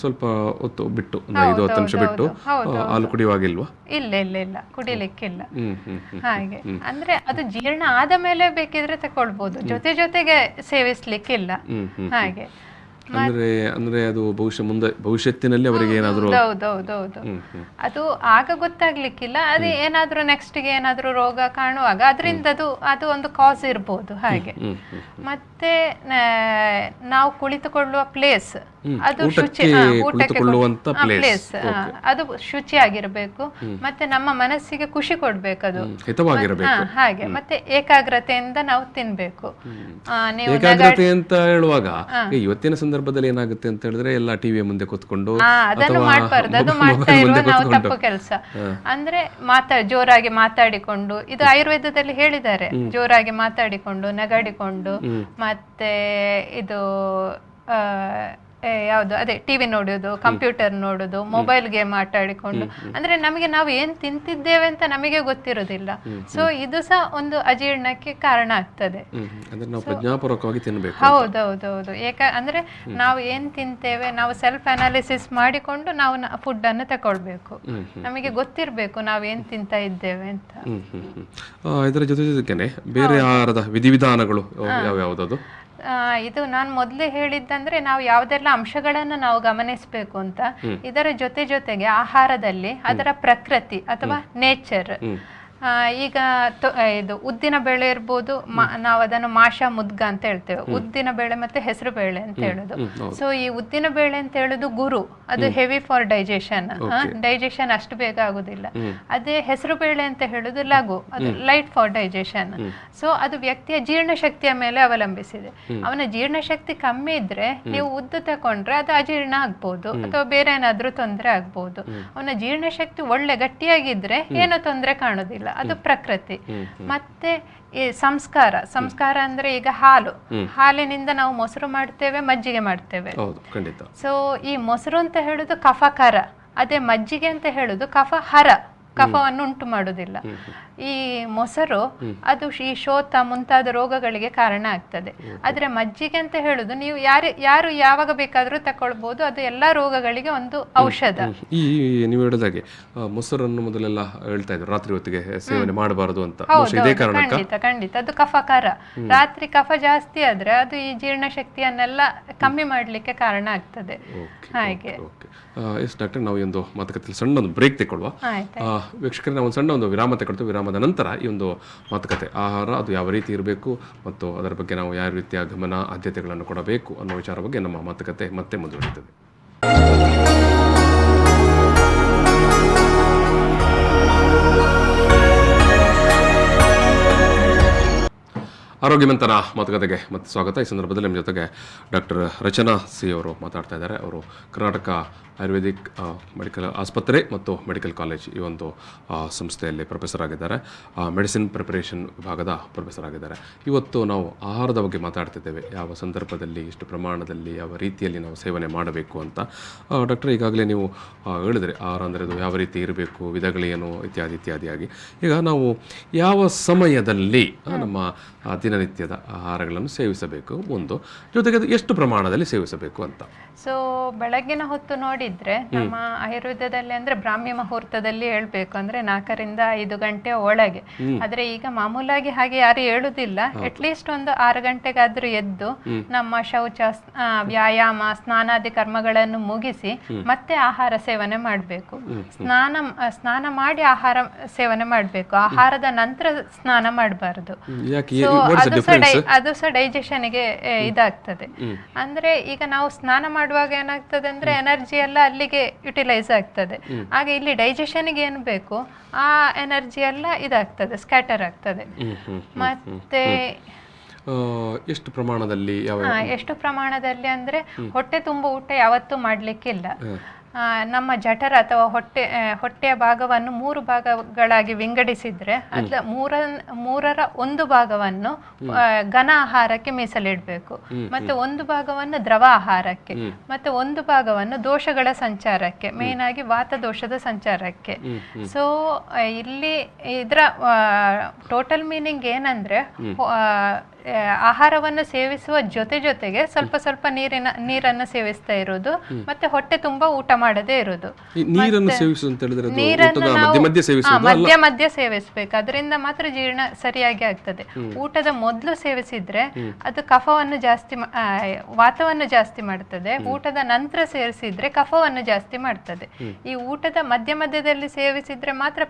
ಸ್ವಲ್ಪ ಹೊತ್ತು ಬಿಟ್ಟು, ಒಂದು 5-10 ನಿಮಿಷ ಬಿಟ್ಟು ಹಾಲು ಕುಡಿಯುವಾಗಿಲ್ವಾ? ಇಲ್ಲ ಕುಡಿಲಿಕ್ಕಿಲ್ಲ. ಹಾಗೆ ಅಂದ್ರೆ ಅದು ಜೀರ್ಣ ಆದ ಮೇಲೆ ಬೇಕಿದ್ರೆ ತಕೊಳ್ಬಹುದು, ಜೊತೆಗೆ ಸೇವಿಸ್ಲಿಕ್ಕಿಲ್ಲ. ಹಾಗೆ ಅಂದ್ರೆ ಅದು ಭವಿಷ್ಯತ್ತಿನಲ್ಲಿ ಅವರಿಗೆ ಏನಾದ್ರು ಅದು ಆಗ ಗೊತ್ತಾಗ್ಲಿಕ್ಕಿಲ್ಲ. ಅದು ಏನಾದ್ರೂ ನೆಕ್ಸ್ಟ್ ಗೆ ಏನಾದ್ರೂ ರೋಗ ಕಾಣುವಾಗ ಅದರಿಂದ ಅದು ಒಂದು ಕಾಸ್ ಇರ್ಬೋದು. ಹಾಗೆ ಮತ್ತೆ ನಾವು ಕುಳಿತುಕೊಳ್ಳುವ ಪ್ಲೇಸ್, ಅದು ಪ್ಲೇಸ್ ಅದು ಶುಚಿಯಾಗಿರ್ಬೇಕು, ಮತ್ತೆ ನಮ್ಮ ಮನಸ್ಸಿಗೆ ಖುಷಿ ಕೊಡ್ಬೇಕು, ಅದು ಹಾಗೆ. ಮತ್ತೆ ಏಕಾಗ್ರತೆಯಿಂದ ನಾವು ತಿನ್ಬೇಕು. ಏಕಾಗ್ರತೆ ಅಂತ ಹೇಳುವಾಗ ಇವತ್ತಿನ ಸಂದರ್ಭದಲ್ಲಿ ಏನಾಗುತ್ತೆ ಅಂತ ಹೇಳಿದ್ರೆ ಎಲ್ಲ ಟಿವಿಯ ಮುಂದೆ ಕೂತ್ಕೊಂಡು ಅದನ್ನು ಮಾಡ್ಬಾರ್ದು, ಅದು ಮಾಡ್ತಾ ಇರುವ ನಾವು ತಪ್ಪು ಕೆಲಸ. ಅಂದ್ರೆ ಜೋರಾಗಿ ಮಾತಾಡಿಕೊಂಡು, ಇದು ಆಯುರ್ವೇದದಲ್ಲಿ ಹೇಳಿದ್ದಾರೆ, ಜೋರಾಗಿ ಮಾತಾಡಿಕೊಂಡು, ನಗಾಡಿಕೊಂಡು, ಮತ್ತೆ ಇದು ಯಾವುದು ಅದೇ ಟಿವಿ ನೋಡೋದು, ಕಂಪ್ಯೂಟರ್ ನೋಡೋದು, ಮೊಬೈಲ್ ಗೇಮ್ ಆಟ ಆಡಿಕೊಂಡು, ಅಂದ್ರೆ ನಮಗೆ ನಾವು ಏನ್ ತಿಂತಿದ್ದೇವೆ ಅಂತ ನಮಗೆ ಗೊತ್ತಿರೋದಿಲ್ಲ. ಸೊ ಇದು ಸಹ ಒಂದು ಅಜೀರ್ಣಕ್ಕೆ ಕಾರಣ ಆಗ್ತದೆ. ಅಂದ್ರೆ ನಾವು ಪ್ರಜ್ಞಾಪೂರ್ವಕವಾಗಿ ತಿನ್ನಬೇಕು. ಹೌದೌದೌದು. ಅಂದ್ರೆ ನಾವು ಏನ್ ತಿಂತೇವೆ, ನಾವು ಸೆಲ್ಫ್ ಅನಾಲಿಸಿಸ್ ಮಾಡಿಕೊಂಡು ನಾವು ಫುಡ್ ಅನ್ನು ತಕೊಳ್ಬೇಕು. ನಮಗೆ ಗೊತ್ತಿರ್ಬೇಕು ನಾವು ಏನ್ ತಿಂತಾ ಇದ್ದೇವೆ ಅಂತ. ಇದರ ಜೊತೆಗೆ ಬೇರೆ ಆಹಾರದ ವಿಧಿವಿಧಾನಗಳು ಯಾವ್ಯಾವುದದು? ಇದು ನಾನು ಮೊದಲೇ ಹೇಳಿದ್ದಂದ್ರೆ ನಾವು ಯಾವುದೆಲ್ಲ ಅಂಶಗಳನ್ನು ನಾವು ಗಮನಿಸಬೇಕು ಅಂತ. ಇದರ ಜೊತೆಗೆ ಆಹಾರದಲ್ಲಿ ಅದರ ಪ್ರಕೃತಿ ಅಥವಾ ನೇಚರ್, ಈಗ ಇದು ಉದ್ದಿನ ಬೇಳೆ ಇರ್ಬೋದು, ನಾವು ಅದನ್ನು ಮಾಷ ಮುದ್ಗ ಅಂತ ಹೇಳ್ತೇವೆ. ಉದ್ದಿನ ಬೇಳೆ ಮತ್ತೆ ಹೆಸರು ಬೇಳೆ ಅಂತ ಹೇಳುದು. ಸೊ ಈ ಉದ್ದಿನ ಬೇಳೆ ಅಂತ ಹೇಳುದು ಗುರು, ಅದು ಹೆವಿ ಫಾರ್ ಡೈಜೆಷನ್, ಡೈಜೆಷನ್ ಅಷ್ಟು ಬೇಗ ಆಗುದಿಲ್ಲ. ಅದೇ ಹೆಸರು ಬೇಳೆ ಅಂತ ಹೇಳುದು ಲಘು, ಅದು ಲೈಟ್ ಫಾರ್ ಡೈಜೆಷನ್. ಸೊ ಅದು ವ್ಯಕ್ತಿಯ ಜೀರ್ಣಶಕ್ತಿಯ ಮೇಲೆ ಅವಲಂಬಿಸಿದೆ. ಅವನ ಜೀರ್ಣಶಕ್ತಿ ಕಮ್ಮಿ ಇದ್ರೆ ನೀವು ಉದ್ದು ತಕೊಂಡ್ರೆ ಅದು ಅಜೀರ್ಣ ಆಗ್ಬಹುದು ಅಥವಾ ಬೇರೆ ಏನಾದ್ರೂ ತೊಂದರೆ ಆಗ್ಬಹುದು. ಅವನ ಜೀರ್ಣಶಕ್ತಿ ಒಳ್ಳೆ ಗಟ್ಟಿಯಾಗಿದ್ರೆ ಏನೋ ತೊಂದರೆ ಕಾಣುದಿಲ್ಲ, ಅದು ಪ್ರಕೃತಿ. ಮತ್ತೆ ಈ ಸಂಸ್ಕಾರ ಅಂದ್ರೆ ಈಗ ಹಾಲಿನಿಂದ ನಾವು ಮೊಸರು ಮಾಡ್ತೇವೆ, ಮಜ್ಜಿಗೆ ಮಾಡ್ತೇವೆ. ಸೊ ಈ ಮೊಸರು ಅಂತ ಹೇಳುದು ಕಫಕರ, ಅದೇ ಮಜ್ಜಿಗೆ ಅಂತ ಹೇಳುದು ಕಫಹರ, ಕಫವನ್ನು ಉಂಟು ಮಾಡುವುದಿಲ್ಲ. ಈ ಮೊಸರು ಅದು ಈ ಶೋಥ ಮುಂತಾದ ರೋಗಗಳಿಗೆ ಕಾರಣ ಆಗ್ತದೆ. ಆದ್ರೆ ಮಜ್ಜಿಗೆ ಅಂತ ಹೇಳುದು ನೀವು ಯಾರು ಯಾವಾಗ ಬೇಕಾದ್ರೂ ತಕೊಳ್ಬಹುದು, ಅದು ಎಲ್ಲಾ ರೋಗಗಳಿಗೆ ಒಂದು ಔಷಧ. ಈ ನೀವು ಹೇಳಿದಾಗೆ ಮೊಸರನ್ನು ಮೊದಲೆಲ್ಲ ಹೇಳ್ತಾ ಇದ್ರು ರಾತ್ರಿ ಹೊತ್ತಿಗೆ ಸೇವನೆ ಮಾಡಬಾರದು ಅಂತ. ಖಂಡಿತ ಅದು ಕಫಕರ. ರಾತ್ರಿ ಕಫ ಜಾಸ್ತಿ ಆದ್ರೆ ಅದು ಈ ಜೀರ್ಣಶಕ್ತಿಯನ್ನೆಲ್ಲ ಕಮ್ಮಿ ಮಾಡ್ಲಿಕ್ಕೆ ಕಾರಣ ಆಗ್ತದೆ. ಹಾಗೆ ಎಸ್ ಡಾಕ್ಟರ್, ನಾವು ಒಂದು ಮಾತುಕತೆ ಸಣ್ಣ ಒಂದು ಬ್ರೇಕ್ ತಗೊಳ್ಳುವ. ವೀಕ್ಷಕರೇ, ನಾವು ಒಂದು ಸಣ್ಣ ಒಂದು ವಿರಾಮ ತಗೊಳ್ತೀವಿ. ವಿರಾಮದ ನಂತರ ಈ ಒಂದು ಮಾತುಕತೆ, ಆಹಾರ ಅದು ಯಾವ ರೀತಿ ಇರಬೇಕು ಮತ್ತು ಅದರ ಬಗ್ಗೆ ನಾವು ಯಾವ ರೀತಿಯ ಗಮನ ಆದ್ಯತೆಗಳನ್ನು ಕೊಡಬೇಕು ಅನ್ನೋ ವಿಚಾರ ಬಗ್ಗೆ ನಮ್ಮ ಮಾತುಕತೆ ಮತ್ತೆ ಮುಂದುವರಿಯುತ್ತದೆ. ಆರೋಗ್ಯವಂತನ ಮಾತುಕತೆಗೆ ಮತ್ತೆ ಸ್ವಾಗತ. ಈ ಸಂದರ್ಭದಲ್ಲಿ ನಮ್ಮ ಜೊತೆಗೆ ಡಾಕ್ಟರ್ ರಚನಾ ಸಿ ಅವರು ಮಾತಾಡ್ತಾ ಇದ್ದಾರೆ. ಅವರು ಕರ್ನಾಟಕ ಆಯುರ್ವೇದಿಕ್ ಮೆಡಿಕಲ್ ಆಸ್ಪತ್ರೆ ಮತ್ತು ಮೆಡಿಕಲ್ ಕಾಲೇಜ್ ಈ ಒಂದು ಸಂಸ್ಥೆಯಲ್ಲಿ ಪ್ರೊಫೆಸರ್ ಆಗಿದ್ದಾರೆ. ಮೆಡಿಸಿನ್ ಪ್ರಿಪರೇಷನ್ ವಿಭಾಗದ ಪ್ರೊಫೆಸರ್ ಆಗಿದ್ದಾರೆ. ಇವತ್ತು ನಾವು ಆಹಾರದ ಬಗ್ಗೆ ಮಾತಾಡ್ತಿದ್ದೇವೆ. ಯಾವ ಸಂದರ್ಭದಲ್ಲಿ, ಎಷ್ಟು ಪ್ರಮಾಣದಲ್ಲಿ, ಯಾವ ರೀತಿಯಲ್ಲಿ ನಾವು ಸೇವನೆ ಮಾಡಬೇಕು ಅಂತ. ಡಾಕ್ಟರ್, ಈಗಾಗಲೇ ನೀವು ಹೇಳಿದ್ರಿ ಆಹಾರ ಅಂದರೆ ಅದು ಯಾವ ರೀತಿ ಇರಬೇಕು, ವಿಧಗಳೇನು, ಇತ್ಯಾದಿಯಾಗಿ. ಈಗ ನಾವು ಯಾವ ಸಮಯದಲ್ಲಿ ನಮ್ಮ ದಿನನಿತ್ಯದ ಆಹಾರಗಳನ್ನು ಸೇವಿಸಬೇಕು, ಒಂದು ಜೊತೆಗೆ ಅದು ಎಷ್ಟು ಪ್ರಮಾಣದಲ್ಲಿ ಸೇವಿಸಬೇಕು ಅಂತ. ಸೊ ಬೆಳಗ್ಗಿನ ಹೊತ್ತು ನೋಡಿದ್ರೆ ನಮ್ಮ ಆಯುರ್ವೇದದಲ್ಲಿ ಅಂದ್ರೆ ಬ್ರಾಹ್ಮಿ ಮುಹೂರ್ತದಲ್ಲಿ ಹೇಳ್ಬೇಕು ಅಂದ್ರೆ 4 ರಿಂದ 5 ಗಂಟೆ ಒಳಗೆ. ಆದ್ರೆ ಈಗ ಮಾಮೂಲಾಗಿ ಹಾಗೆ ಯಾರು ಹೇಳುದಿಲ್ಲ. ಅಟ್ಲೀಸ್ಟ್ ಒಂದು 6 ಗಂಟೆಗಾದ್ರೂ ಎದ್ದು ನಮ್ಮ ಶೌಚ, ವ್ಯಾಯಾಮ, ಸ್ನಾನಾದಿ ಕರ್ಮಗಳನ್ನು ಮುಗಿಸಿ ಮತ್ತೆ ಆಹಾರ ಸೇವನೆ ಮಾಡಬೇಕು. ಸ್ನಾನ ಮಾಡಿ ಆಹಾರ ಸೇವನೆ ಮಾಡಬೇಕು. ಆಹಾರದ ನಂತರ ಸ್ನಾನ ಮಾಡಬಾರದು. ಅದು ಸಹ ಡೈಜೆಷನ್ಗೆ ಇದಾಗ್ತದೆ. ಅಂದ್ರೆ ಈಗ ನಾವು ಸ್ನಾನ ಮಾಡುವಾಗ ಏನಾಗ್ತದೆ ಅಂದ್ರೆ ಎನರ್ಜಿ ಎಲ್ಲ ಅಲ್ಲಿಗೆ ಯುಟಿಲೈಸ್ ಆಗ್ತದೆ. ಹಾಗೆ ಇಲ್ಲಿ ಡೈಜೆಷನ್ಗೆ ಏನು ಬೇಕು ಆ ಎನರ್ಜಿ ಎಲ್ಲ ಇದಾಗ್ತದೆ, ಸ್ಕ್ಯಾಟರ್ ಆಗ್ತದೆ. ಮತ್ತೆ ಎಷ್ಟು ಪ್ರಮಾಣದಲ್ಲಿ ಅಂದ್ರೆ ಹೊಟ್ಟೆ ತುಂಬ ಊಟ ಯಾವತ್ತೂ ಮಾಡ್ಲಿಕ್ಕಿಲ್ಲ. ನಮ್ಮ ಜಠರ ಅಥವಾ ಹೊಟ್ಟೆಯ ಭಾಗವನ್ನು 3 ಭಾಗಗಳಾಗಿ ವಿಂಗಡಿಸಿದ್ರೆ ಅದ್ರ 3ರ 1 ಭಾಗವನ್ನು ಘನ ಆಹಾರಕ್ಕೆ ಮೀಸಲಿಡಬೇಕು, ಮತ್ತೆ 1 ಭಾಗವನ್ನು ದ್ರವ ಆಹಾರಕ್ಕೆ, ಮತ್ತೆ 1 ಭಾಗವನ್ನು ದೋಷಗಳ ಸಂಚಾರಕ್ಕೆ, ಮೇನ್ ಆಗಿ ವಾತ ದೋಷದ ಸಂಚಾರಕ್ಕೆ. ಸೊ ಇಲ್ಲಿ ಇದರ ಟೋಟಲ್ ಮೀನಿಂಗ್ ಏನಂದ್ರೆ ಆಹಾರವನ್ನು ಸೇವಿಸುವ ಜೊತೆಗೆ ಸ್ವಲ್ಪ ನೀರನ್ನು ಸೇವಿಸ್ತಾ ಇರೋದು, ಮತ್ತೆ ಹೊಟ್ಟೆ ತುಂಬಾ ಊಟ ಮಾಡದೇ ಇರೋದು. ನೀರನ್ನು ಮಧ್ಯ ಸೇವಿಸ್ಬೇಕು, ಅದರಿಂದ ಮಾತ್ರ ಜೀರ್ಣ ಸರಿಯಾಗಿ ಆಗ್ತದೆ. ಊಟದ ಮೊದಲು ಸೇವಿಸಿದ್ರೆ ಅದು ಕಫವನ್ನು ವಾತವನ್ನು ಜಾಸ್ತಿ ಮಾಡ್ತದೆ. ಊಟದ ನಂತರ ಸೇವಿಸಿದ್ರೆ ಕಫವನ್ನು ಜಾಸ್ತಿ ಮಾಡ್ತದೆ. ಈ ಊಟದ ಮಧ್ಯದಲ್ಲಿ ಸೇವಿಸಿದ್ರೆ ಮಾತ್ರ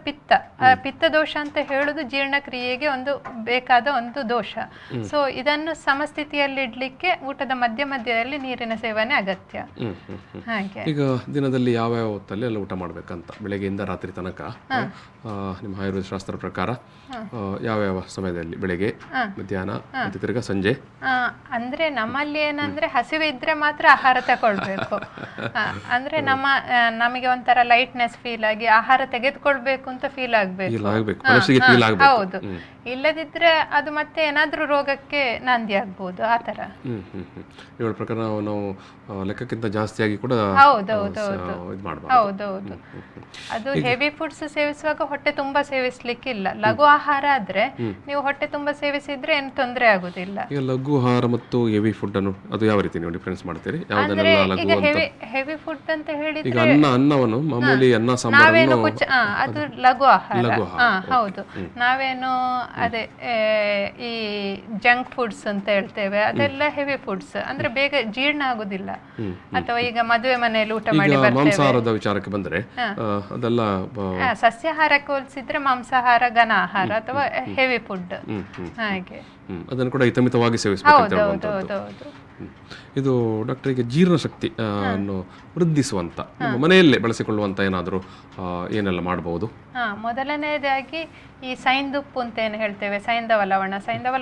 ಪಿತ್ತ ದೋಷ ಅಂತ ಹೇಳುದು ಜೀರ್ಣಕ್ರಿಯೆಗೆ ಒಂದು ಬೇಕಾದ ಒಂದು ದೋಷ. ಸೊ ಇದನ್ನು ಸಮಸ್ಥಿತಿಯಲ್ಲಿ ಇಡ್ಲಿಕ್ಕೆ ಊಟದ ಮಧ್ಯದಲ್ಲಿ ನೀರಿನ ಸೇವನೆ ಅಗತ್ಯ. ಹಾಗೆ ಈಗ ದಿನದಲ್ಲಿ ಯಾವ ಹೊತ್ತಲ್ಲಿ ಎಲ್ಲ ಊಟ ಮಾಡ್ಬೇಕಂತ, ಬೆಳಗ್ಗೆಯಿಂದ ರಾತ್ರಿ ತನಕ ನಿಮ್ಮ ಆಯುರ್ವೇದ ಶಾಸ್ತ್ರ ಪ್ರಕಾರ ಯಾವ ಸಮಯದಲ್ಲಿ, ಬೆಳಗ್ಗೆ, ಮಧ್ಯಾಹ್ನ ಮತ್ತೆ ತಿರ್ಗಾ ಸಂಜೆ? ಅಂದ್ರೆ ನಮ್ಮಲ್ಲಿ ಏನಂದ್ರೆ ಹಸಿವೆ ಇದ್ರೆ ಮಾತ್ರ ಆಹಾರ ತಗೊಳ್ಬೇಕು. ಅಂದ್ರೆ ನಮಗೆ ಒಂಥರ ಲೈಟ್ನೆಸ್ ಫೀಲ್ ಆಗಿ ಆಹಾರ ತೆಗೆದುಕೊಳ್ಬೇಕು ಅಂತ ಫೀಲ್ ಆಗ್ಬೇಕು. ಹೌದು. ಇಲ್ಲದಿದ್ರೆ ಅದು ಮತ್ತೆ ಏನಾದ್ರೂ ರೋಗಕ್ಕೆ ನಾಂದಿ ಆಗ್ಬೋದು ಆ ತರ. ಇವಳ ಪ್ರಕಾರ ನಾವು ಲೆಕ್ಕಕ್ಕಿಂತ ಜಾಸ್ತಿಯಾಗಿ ಕೂಡ ಹೌದೌದೌದು ಇದು ಮಾಡಬಾರ್ದು. ಹೌದೌದು. ಅದು ಹೆವಿ ಫುಡ್ಸ್ ಸೇವಿಸುವಾಗ ಹೊಟ್ಟೆ ತುಂಬಾ ಸೇವಿಸ್ಲಿಕ್ಕಿಲ್ಲ. ಲಘು ಆಹಾರ ಆದ್ರೆ ನೀವು ಹೊಟ್ಟೆ ತುಂಬಾ ಸೇವಿಸಿದ್ರೆ ಏನು ತೊಂದರೆ ಆಗುದಿಲ್ಲ. ಈಗ ಲಘು ಆಹಾರ ಮತ್ತು ಹೆವಿ ಫುಡ್ ಅನ್ನು ಅದು ಯಾವ ರೀತಿ ನೀವು ಡಿಫರೆನ್ಸ್ ಮಾಡ್ತೀರಿ? ಅಂದ್ರೆ ಯಾವುದನ್ನೆಲ್ಲ ಲಘು ಈಗ ಅಂತ? ಹೆವಿ ಫುಡ್ ಅಂತ ಈಗ ಹೇಳಿದ್ರೆ ಅನ್ನವನ್ನು ಮಾಮೂಲಿ ಅನ್ನ ನಾವೇನು ಸಾಂಬಾರನ್ನು ಅದು ಲಘು ಆಹಾರ. ಲಘು ಆಹಾರ, ಹೌದು. ನಾವೇನು ಅದೇ ಈ ಜಂಕ್ ಫುಡ್ಸ್ ಅಂತ ಹೇಳ್ತೇವೆ ಅದೆಲ್ಲ ಹೆವಿ ಫುಡ್ಸ್, ಅಂದ್ರೆ ಬೇಗ ಜೀರ್ಣ ಆಗುದಿಲ್ಲ. ಅಥವಾ ಈಗ ಮದುವೆ ಮನೆಯಲ್ಲಿ ಊಟ ಮಾಡಿ ಈಗ ಬರ್ತೇವೆ, ಮಾಂಸಾಹಾರದ ವಿಚಾರಕ್ಕೆ ಬಂದ್ರೆ ಅದೆಲ್ಲ ಸಸ್ಯಾಹಾರಕ್ಕೆ ಹೋಲಿಸಿದ್ರೆ ಮಾಂಸಾಹಾರ ಘನ ಆಹಾರ ಅಥವಾ ಹೆವಿ ಫುಡ್ ಹಾಗೆ. ಅದನ್ನು ಕೂಡ ಹಿತಮಿತವಾಗಿ ಸೇವಿಸಬೇಕು ಅಂತ ಹೇಳುವಂಥದ್ದು. ಹೌದೌದು. ಇದು ಡಾಕ್ಟರ್ ಈಗ ಜೀರ್ಣಶಕ್ತಿ ಅನ್ನು ವೃದ್ಧಿಸುವಂತ ನಮ್ಮ ಮನೆಯಲ್ಲೇ ಬಳಸಿಕೊಳ್ಳುವಂತ ಏನಾದರೂ ಏನೆಲ್ಲ ಮಾಡಬಹುದು? ಮೊದಲನೇದಾಗಿ ಈ ಸೈಂದುಪ್ಪು ಅಂತ ಏನು ಹೇಳ್ತೇವೆ, ಸೈಂಧವ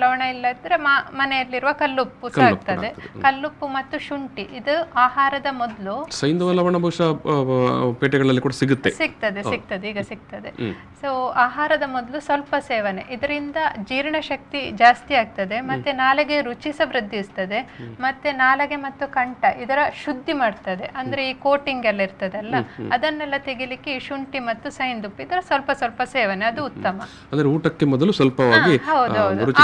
ಲವಣ ಇಲ್ಲದ್ರೆ ಮನೆಯಲ್ಲಿರುವ ಕಲ್ಲುಪ್ಪು ಸಹ ಆಗ್ತದೆ. ಕಲ್ಲುಪ್ಪು ಮತ್ತು ಶುಂಠಿ ಇದು ಆಹಾರದ ಮೊದಲು. ಸೈಂಧವ ಲವಣ ಬಹುಶಃ ಪೇಟೆಗಳಲ್ಲಿ ಕೂಡ ಸಿಗ್ತದೆ ಈಗ ಸಿಗ್ತದೆ. ಸೊ ಆಹಾರದ ಮೊದಲು ಸ್ವಲ್ಪ ಸೇವನೆ, ಇದರಿಂದ ಜೀರ್ಣಶಕ್ತಿ ಜಾಸ್ತಿ ಆಗ್ತದೆ, ಮತ್ತೆ ನಾಲಿಗೆ ರುಚಿ ಸಹ ವೃದ್ಧಿಸ್ತದೆ, ಮತ್ತೆ ನಾಲಿಗೆ ಮತ್ತು ಕಂಠ ಇದರ ಶುದ್ಧಿ ಮಾಡ್ತದೆ. ಅಂದ್ರೆ ಈ ಕೋಟಿಂಗ್ ಎಲ್ಲ ಇರ್ತದಲ್ಲ ಅದನ್ನೆಲ್ಲ ತೆಗಿಲಿಕ್ಕೆ ಈ ಶುಂಠಿ ಮತ್ತು ಸೈಂದುಪ್ಪು ಇದರ ಸ್ವಲ್ಪ ಸ್ವಲ್ಪ ಸೇವನೆ ಅದು ಉತ್ತಮ. ಅಂದ್ರೆ ಊಟಕ್ಕೆ ಮೊದಲು ಸ್ವಲ್ಪವಾಗಿ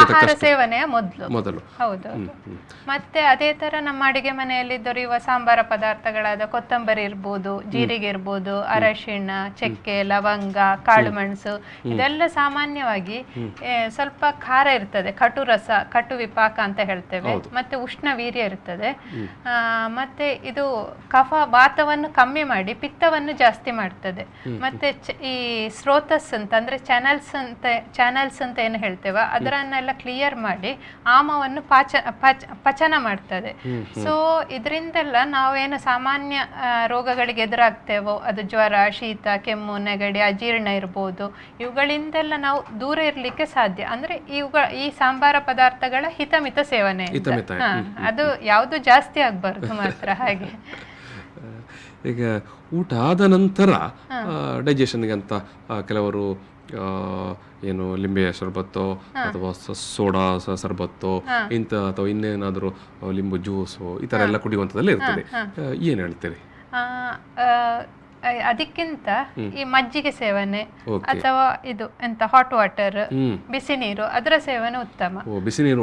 ಆಹಾರ ಸೇವನೆಯ ಮೊದಲು. ಹೌದೌದು. ಮತ್ತೆ ಅದೇ ತರ ನಮ್ಮ ಅಡಿಗೆ ಮನೆಯಲ್ಲಿ ದೊರೆಯುವ ಸಾಂಬಾರ ಪದಾರ್ಥಗಳಾದ ಕೊತ್ತಂಬರಿ ಇರ್ಬೋದು, ಜೀರಿಗೆ ಇರ್ಬೋದು, ಅರಶಿಣ, ಚಕ್ಕೆ, ಲವಂಗ, ಕಾಳು ಮೆಣಸು ಇದೆಲ್ಲ ಸಾಮಾನ್ಯವಾಗಿ ಸ್ವಲ್ಪ ಖಾರ ಇರ್ತದೆ, ಕಟು ರಸ, ಕಟು ವಿಪಾಕ ಅಂತ ಹೇಳ್ತೇವೆ, ಮತ್ತೆ ಉಷ್ಣ ವೀರ್ಯ ಇರ್ತದೆ. ಮತ್ತೆ ಇದು ಕಫ ವಾತವನ್ನು ಕಮ್ಮಿ ಮಾಡಿ ಪಿತ್ತವನ್ನು ಜಾಸ್ತಿ ಮಾಡ್ತದೆ. ಮತ್ತೆ ಈ ಸ್ರೋತಸ್ ಅಂತ ಅಂದ್ರೆ ಚಾನಲ್ಸ್ ಅಂತ ಏನು ಹೇಳ್ತೇವೆ ಅದರನ್ನೆಲ್ಲ ಕ್ಲಿಯರ್ ಮಾಡಿ ಆಮವನ್ನು ಪಚನ ಮಾಡ್ತದೆ. ಸೊ ಇದರಿಂದೆಲ್ಲ ನಾವೇನು ಸಾಮಾನ್ಯ ರೋಗಗಳಿಗೆ ಎದುರಾಗ್ತೇವೋ ಅದು ಜ್ವರ, ಶೀತ, ಕೆಮ್ಮು, ನೆಗಡಿ, ಅಜೀರ್ಣ ಇರ್ಬೋದು, ಇವುಗಳಿಂದೆಲ್ಲ ನಾವು ದೂರ ಇರ್ಲಿಕ್ಕೆ ಸಾಧ್ಯ. ಅಂದ್ರೆ ಈ ಸಾಂಬಾರ ಪದಾರ್ಥಗಳ ಹಿತಮಿತ ಸೇವನೆ, ಅದು ಯಾವುದು ಜಾಸ್ತಿ ಆಗ್ಬಾರ್ದು ಮಾತ್ರ ಹಾಗೆ. ಈಗ ಊಟ ಆದ ನಂತರ ಡೈಜೆಷನ್ಗೆ ಅಂತ ಕೆಲವರು ಏನು ಲಿಂಬೆಯ ಶರ್ಬತ್ತೋ ಅಥವಾ ಸೋಡಾ ಸರ್ಬತ್ತೋ ಇಂಥ ಅಥವಾ ಇನ್ನೇನಾದರೂ ಲಿಂಬು ಜ್ಯೂಸು ಈ ಥರ ಎಲ್ಲ ಕುಡಿಯುವಂಥದ್ದೆಲ್ಲ ಇರ್ತದೆ. ಏನು ಹೇಳ್ತೀರಿ? ಅದಕ್ಕಿಂತ ಈ ಮಜ್ಜಿಗೆ ಸೇವನೆ ಅಥವಾ ಇದು ಎಂತ ಹಾಟ್ ವಾಟರ್, ಬಿಸಿ ನೀರು ಅದರ ಸೇವನೆ ಉತ್ತಮ. ಬಿಸಿನೀರು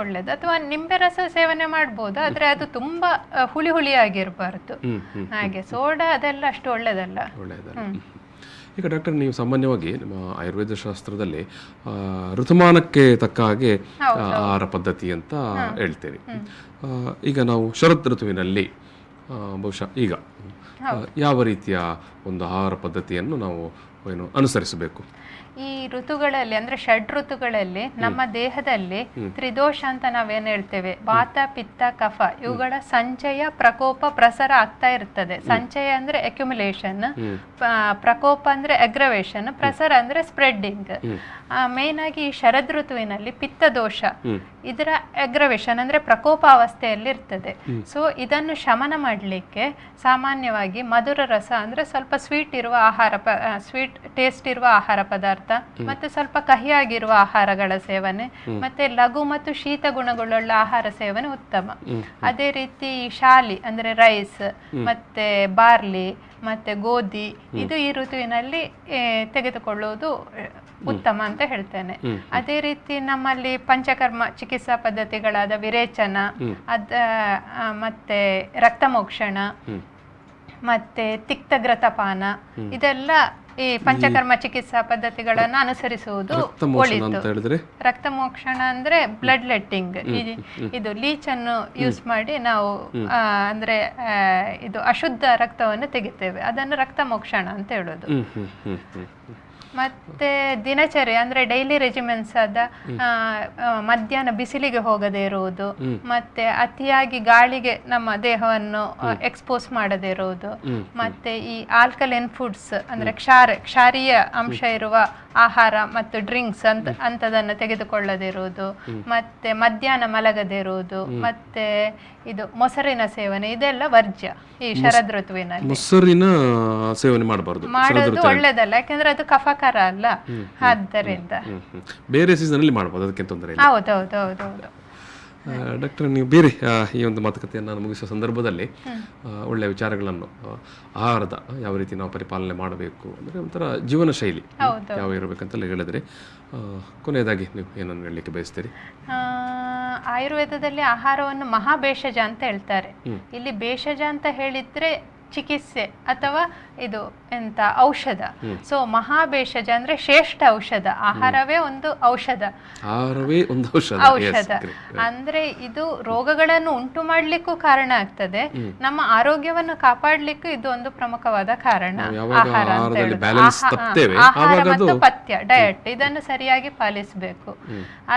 ಒಳ್ಳೇದು. ಅಥವಾ ನಿಂಬೆ ರಸ ಸೇವನೆ ಮಾಡಬಹುದು, ಆದ್ರೆ ಅದು ತುಂಬಾ ಹುಳಿಯಾಗಿರ್ಬಾರ್ದು ಹಾಗೆ. ಸೋಡಾ ಅದೆಲ್ಲ ಅಷ್ಟು ಒಳ್ಳೇದಲ್ಲ. ಈಗ ಡಾಕ್ಟರ್, ನೀವು ಸಾಮಾನ್ಯವಾಗಿ ನಮ್ಮ ಆಯುರ್ವೇದ ಶಾಸ್ತ್ರದಲ್ಲಿ ಋತುಮಾನಕ್ಕೆ ತಕ್ಕ ಹಾಗೆ ಆಹಾರ ಪದ್ಧತಿ ಅಂತ ಹೇಳ್ತೇವೆ. ಈಗ ನಾವು ಶರತ್ ಋತುವಿನಲ್ಲಿ ಬಹುಶಃ ಈಗ ಯಾವ ರೀತಿಯ ಒಂದು ಆಹಾರ ಪದ್ಧತಿಯನ್ನು ನಾವು ಅನುಸರಿಸಬೇಕು? ಈ ಋತುಗಳಲ್ಲಿ ಅಂದ್ರೆ ಷಡ್ ಋತುಗಳಲ್ಲಿ ನಮ್ಮ ದೇಹದಲ್ಲಿ ತ್ರಿದೋಷ ಅಂತ ನಾವೇನ್ ಹೇಳ್ತೇವೆ, ವಾತ, ಪಿತ್ತ, ಕಫ ಇವುಗಳ ಸಂಚಯ, ಪ್ರಕೋಪ, ಪ್ರಸರ ಆಗ್ತಾ ಇರ್ತದೆ. ಸಂಚಯ ಅಂದ್ರೆ ಅಕ್ಯುಮುಲೇಷನ್, ಪ್ರಕೋಪ ಅಂದ್ರೆ ಅಗ್ರವೇಷನ್, ಪ್ರಸರ ಅಂದ್ರೆ ಸ್ಪ್ರೆಡ್ಡಿಂಗ್. ಮೇನ್ ಆಗಿ ಈ ಶರದ್ ಋತುವಿನಲ್ಲಿ ಪಿತ್ತ ದೋಷ ಇದರ ಅಗ್ರವೇಷನ್ ಅಂದ್ರೆ ಪ್ರಕೋಪ ಅವಸ್ಥೆಯಲ್ಲಿ ಇರ್ತದೆ. ಸೊ ಇದನ್ನು ಶಮನ ಮಾಡಲಿಕ್ಕೆ ಸಾಮಾನ್ಯವಾಗಿ ಮಧುರ ರಸ ಅಂದ್ರೆ ಸ್ವಲ್ಪ ಸ್ವೀಟ್ ಟೇಸ್ಟ್ ಇರುವ ಆಹಾರ ಪದಾರ್ಥ, ಮತ್ತೆ ಸ್ವಲ್ಪ ಕಹಿಯಾಗಿರುವ ಆಹಾರಗಳ ಸೇವನೆ, ಮತ್ತೆ ಲಘು ಮತ್ತು ಶೀತ ಗುಣಗಳುಳ್ಳ ಆಹಾರ ಸೇವನೆ ಉತ್ತಮ. ಅದೇ ರೀತಿ ಶಾಲಿ ಅಂದ್ರೆ ರೈಸ್, ಮತ್ತೆ ಬಾರ್ಲಿ, ಮತ್ತೆ ಗೋಧಿ ಇದು ಈ ಋತುವಿನಲ್ಲಿ ತೆಗೆದುಕೊಳ್ಳುವುದು ಉತ್ತಮ ಅಂತ ಹೇಳ್ತೇನೆ. ಅದೇ ರೀತಿ ನಮ್ಮಲ್ಲಿ ಪಂಚಕರ್ಮ ಚಿಕಿತ್ಸಾ ಪದ್ಧತಿಗಳಾದ ವಿರೇಚನ, ಮತ್ತೆ ರಕ್ತಮೋಕ್ಷಣ, ಮತ್ತೆ ತಿಕ್ತಗ್ರತಪಾನ ಇದೆಲ್ಲ ಈ ಪಂಚಕರ್ಮ ಚಿಕಿತ್ಸಾ ಪದ್ಧತಿಗಳನ್ನು ಅನುಸರಿಸುವುದು ಒಳಿತು. ರಕ್ತಮೋಕ್ಷಣ ಅಂದ್ರೆ ಬ್ಲಡ್ ಲೆಟ್ಟಿಂಗ್, ಇದು ಲೀಚ್ ಅನ್ನು ಯೂಸ್ ಮಾಡಿ ನಾವು ಅಂದ್ರೆ ಇದು ಅಶುದ್ಧ ರಕ್ತವನ್ನು ತೆಗಿತೇವೆ, ಅದನ್ನು ರಕ್ತಮೋಕ್ಷಣ ಅಂತ ಹೇಳೋದು. ಮತ್ತೆ ದಿನಚರಿ ಅಂದ್ರೆ ಡೈಲಿ ರೆಜಿಮೆಂಟ್ಸ್ ಆದ ಮಧ್ಯಾಹ್ನ ಬಿಸಿಲಿಗೆ ಹೋಗದೇ ಇರುವುದು, ಮತ್ತೆ ಅತಿಯಾಗಿ ಗಾಳಿಗೆ ನಮ್ಮ ದೇಹವನ್ನು ಎಕ್ಸ್ಪೋಸ್ ಮಾಡದೇ ಇರುವುದು, ಮತ್ತೆ ಈ ಆಲ್ಕಲೈನ್ ಫುಡ್ಸ್ ಅಂದ್ರೆ ಕ್ಷಾರೀಯ ಅಂಶ ಇರುವ ಆಹಾರ ಮತ್ತು ಡ್ರಿಂಕ್ಸ್ ಅಂತದನ್ನು ತೆಗೆದುಕೊಳ್ಳದೇ ಇರುವುದು, ಮತ್ತೆ ಮಧ್ಯಾಹ್ನ ಮಲಗದೇ ಇರುವುದು, ಮತ್ತೆ ಇದು ಮೊಸರಿನ ಸೇವನೆ ಇದೆಲ್ಲ ವರ್ಜ್ಯ ಈ ಶರದ್ ಋತುವಿನಲ್ಲಿ. ಮೊಸರಿನ ಸೇವನೆ ಮಾಡೋದು ಒಳ್ಳೇದಲ್ಲ, ಯಾಕಂದ್ರೆ ಅದು ಕಫ ಹಿತಕರ ಅಲ್ಲ. ಆದ್ದರಿಂದ ಬೇರೆ ಸೀಸನಲ್ಲಿ ಮಾಡ್ಬೋದು, ಅದಕ್ಕೆ ತೊಂದರೆ ಇಲ್ಲ. ಹೌದೌದೌದೌದು. ಡಾಕ್ಟರ್, ನೀವು ಬೇರೆ ಈ ಒಂದು ಮಾತುಕತೆಯನ್ನು ನಾನು ಮುಗಿಸುವ ಸಂದರ್ಭದಲ್ಲಿ ಒಳ್ಳೆಯ ವಿಚಾರಗಳನ್ನು ಆಹಾರದ ಯಾವ ರೀತಿ ನಾವು ಪರಿಪಾಲನೆ ಮಾಡಬೇಕು ಅಂದರೆ ಒಂಥರ ಜೀವನ ಶೈಲಿ ಯಾವ ಇರಬೇಕಂತೆಲ್ಲ ಹೇಳಿದ್ರೆ, ಕೊನೆಯದಾಗಿ ನೀವು ಏನನ್ನು ಹೇಳಲಿಕ್ಕೆ ಬಯಸ್ತೀರಿ? ಆಯುರ್ವೇದದಲ್ಲಿ ಆಹಾರವನ್ನು ಮಹಾಭೇಷಜ ಅಂತ ಹೇಳ್ತಾರೆ. ಇಲ್ಲಿ ಭೇಷಜ ಅಂತ ಹೇಳಿದ್ರೆ ಚಿಕಿತ್ಸೆ ಅಥವಾ ಇದು ಎಂತ ಔಷಧ. ಸೊ ಮಹಾಭೇಷಜ ಅಂದ್ರೆ ಶ್ರೇಷ್ಠ ಔಷಧ. ಆಹಾರವೇ ಒಂದು ಔಷಧ. ಔಷಧ ಅಂದ್ರೆ ಇದು ರೋಗಗಳನ್ನು ಉಂಟು ಮಾಡ್ಲಿಕ್ಕೂ ಕಾರಣ ಆಗ್ತದೆ, ನಮ್ಮ ಆರೋಗ್ಯವನ್ನು ಕಾಪಾಡ್ಲಿಕ್ಕೂ ಇದು ಒಂದು ಪ್ರಮುಖವಾದ ಕಾರಣ. ಆಹಾರ ಅಂತ ಹೇಳುದು, ಆಹಾರ ಮತ್ತು ಪಥ್ಯ, ಡಯಟ್, ಇದನ್ನು ಸರಿಯಾಗಿ ಪಾಲಿಸಬೇಕು.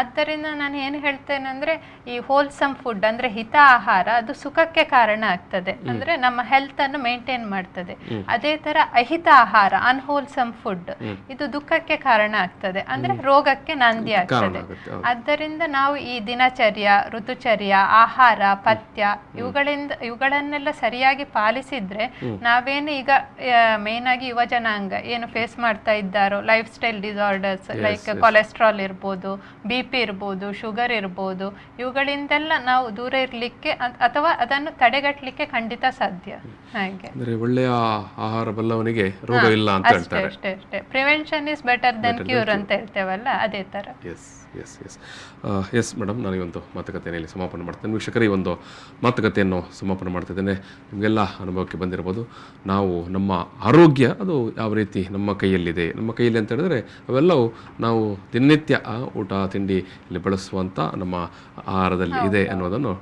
ಆದ್ದರಿಂದ ನಾನು ಏನು ಹೇಳ್ತೇನೆ ಅಂದ್ರೆ, ಈ ಹೋಲ್ಸಮ್ ಫುಡ್ ಅಂದ್ರೆ ಹಿತ ಆಹಾರ ಅದು ಸುಖಕ್ಕೆ ಕಾರಣ ಆಗ್ತದೆ, ಅಂದ್ರೆ ನಮ್ಮ ಹೆಲ್ತ್ ಅನ್ನು ಮೇಂಟೈನ್ ಮಾಡ್ತದೆ. ಅದೇ ತರ ಅಹಿತ ಆಹಾರ ಅನ್ಹೋಲ್ಸಮ್ ಫುಡ್ ಇದು ದುಃಖಕ್ಕೆ ಕಾರಣ ಆಗ್ತದೆ, ಅಂದ್ರೆ ರೋಗಕ್ಕೆ ನಾಂದಿ ಆಗ್ತದೆ. ಆದ್ದರಿಂದ ನಾವು ಈ ದಿನಚರ್ಯ, ಋತುಚರ್ಯ, ಆಹಾರ, ಪಥ್ಯ ಇವುಗಳನ್ನೆಲ್ಲ ಸರಿಯಾಗಿ ಪಾಲಿಸಿದ್ರೆ ನಾವೇನು ಈಗ ಮೇನ್ ಆಗಿ ಯುವ ಜನಾಂಗ ಏನು ಫೇಸ್ ಮಾಡ್ತಾ ಇದ್ದಾರೋ, life style disorders like cholesterol ಇರ್ಬೋದು, BP ಇರ್ಬೋದು, ಶುಗರ್ ಇರ್ಬೋದು, ಇವುಗಳಿಂದೆಲ್ಲ ನಾವು ದೂರ ಇರ್ಲಿಕ್ಕೆ ಅಥವಾ ಅದನ್ನು ತಡೆಗಟ್ಟಲಿಕ್ಕೆ ಖಂಡಿತ ಸಾಧ್ಯ. ಹಾಗೆ ಒಳ್ಳೆಯ ಆಹಾರ ಬಲ್ಲವನಿಗೆ ರೋಗ ಇಲ್ಲ ಅಂತ ಹೇಳ್ತಾರೆ. ಅಷ್ಟೇ. Prevention is better then cure ಅಂತ ಹೇಳ್ತೇವಲ್ಲ, ಅದೇ ತರ. ಎಸ್ ಮೇಡಮ್, ನಾನು ಈ ಒಂದು ಮಾತುಕತೆಯಲ್ಲಿ ಸಮಾಪನೆ ಮಾಡ್ತೇನೆ. ವೀಕ್ಷಕರೇ, ಈ ಒಂದು ಮಾತುಕತೆಯನ್ನು ಸಮಾಪನೆ ಮಾಡ್ತಿದ್ದೇನೆ. ನಿಮಗೆಲ್ಲ ಅನುಭವಕ್ಕೆ ಬಂದಿರ್ಬೋದು, ನಾವು ನಮ್ಮ ಆರೋಗ್ಯ ಅದು ಯಾವ ರೀತಿ ನಮ್ಮ ಕೈಯಲ್ಲಿದೆ. ನಮ್ಮ ಕೈಯಲ್ಲಿ ಅಂತ ಹೇಳಿದ್ರೆ ಅವೆಲ್ಲವೂ ನಾವು ದಿನನಿತ್ಯ ಊಟ ತಿಂಡಿ ಇಲ್ಲಿ ಬಳಸುವಂಥ ನಮ್ಮ ಆಹಾರದಲ್ಲಿ ಇದೆ ಅನ್ನೋದನ್ನು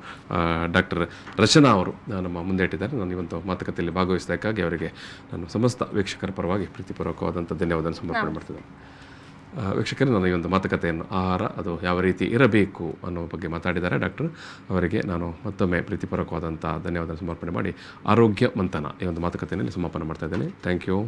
ಡಾಕ್ಟರ್ ರಚನಾ ಅವರು ನಮ್ಮ ಮುಂದೆ ಇಟ್ಟಿದ್ದಾರೆ. ನಾನು ಈ ಒಂದು ಮಾತುಕತೆಯಲ್ಲಿ ಭಾಗವಹಿಸಿದ್ದಕ್ಕಾಗಿ ಅವರಿಗೆ ನಾನು ಸಮಸ್ತ ವೀಕ್ಷಕರ ಪರವಾಗಿ ಪ್ರೀತಿಪೂರ್ವಕವಾದಂಥ ಧನ್ಯವಾದ ಸಮರ್ಪಣೆ ಮಾಡ್ತಿದ್ದೇನೆ. ವೀಕ್ಷಕರೇ, ನಾನು ಈ ಒಂದು ಮಾತುಕತೆಯನ್ನು ಆಹಾರ ಅದು ಯಾವ ರೀತಿ ಇರಬೇಕು ಅನ್ನೋ ಬಗ್ಗೆ ಮಾತಾಡಿದ್ದಾರೆ ಡಾಕ್ಟರ್. ಅವರಿಗೆ ನಾನು ಮತ್ತೊಮ್ಮೆ ಪ್ರೀತಿಪೂರ್ವಕವಾದಂಥ ಧನ್ಯವಾದ ಸಮರ್ಪಣೆ ಮಾಡಿ ಆರೋಗ್ಯ ಮಂಥನ ಈ ಒಂದು ಮಾತುಕತೆಯಲ್ಲಿ ಸಮಾಪನೆ ಮಾಡ್ತಾ ಇದ್ದೇನೆ. Thank you.